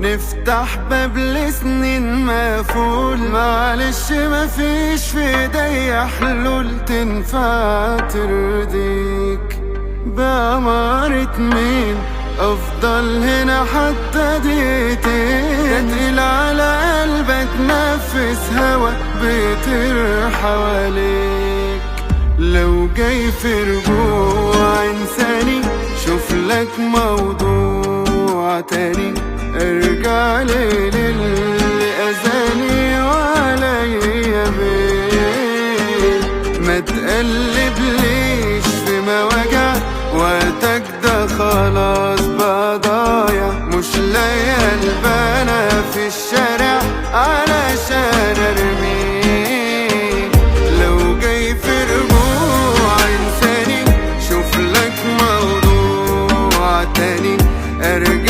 نفتح باب لسنين مقفول. معلش مفيش في ايديا حلول تنفع ترضيك. بأمارة مين افضل هنا حتى دقيقتين؟ تقيل على قلبك نفس هوا بيطير حواليك. لو جاي في رجوع انساني شوف لك موضوع تاني. ارجع لي للي اذاني وعليا بيه. ما تقلبليش في مواجع وقتك ده خلاص بقى ضايع. مش لاقي البنا في الشارع علشان ارميه. لو جاي في رجوع انساني شوف لك موضوع تاني. ارجع